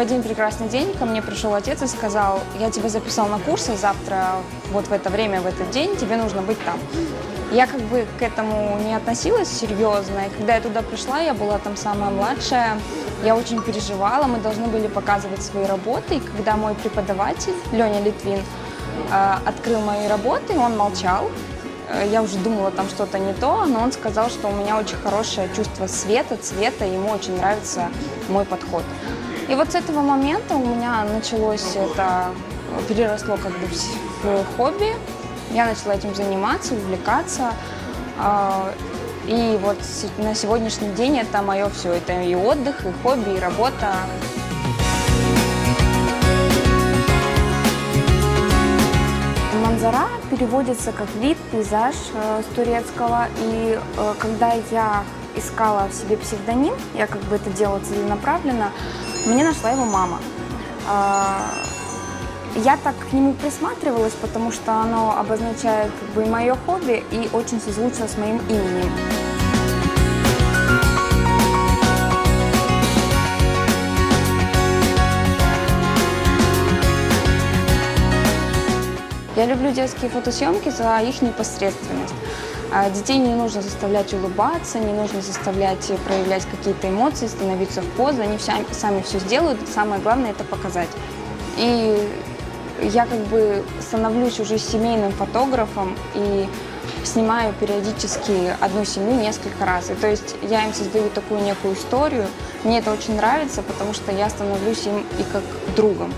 один прекрасный день ко мне пришел отец и сказал: я тебя записал на курсы, завтра вот в это время, в этот день тебе нужно быть там. Я как бы к этому не относилась серьезно, и когда я туда пришла, я была там самая младшая, я очень переживала, мы должны были показывать свои работы, и когда мой преподаватель, Леня Литвин, открыл мои работы, он молчал. Я уже думала, там что-то не то, но он сказал, что у меня очень хорошее чувство света, цвета, и ему очень нравится мой подход. И вот с этого момента у меня началось это, переросло как бы в хобби. Я начала этим заниматься, увлекаться. И вот на сегодняшний день это мое все. Это и отдых, и хобби, и работа. Манзара переводится как вид, пейзаж с турецкого. И когда я искала в себе псевдоним, я как бы это делала целенаправленно, мне нашла его мама. Я так к нему присматривалась, потому что оно обозначает как бы и мое хобби, и очень созвучно с моим именем. Я люблю детские фотосъемки за их непосредственность. Детей не нужно заставлять улыбаться, не нужно заставлять проявлять какие-то эмоции, становиться в позу. Они сами все сделают, самое главное – это показать. И я как бы становлюсь уже семейным фотографом и снимаю периодически одну семью несколько раз. И то есть я им создаю такую некую историю. Мне это очень нравится, потому что я становлюсь им и как другом.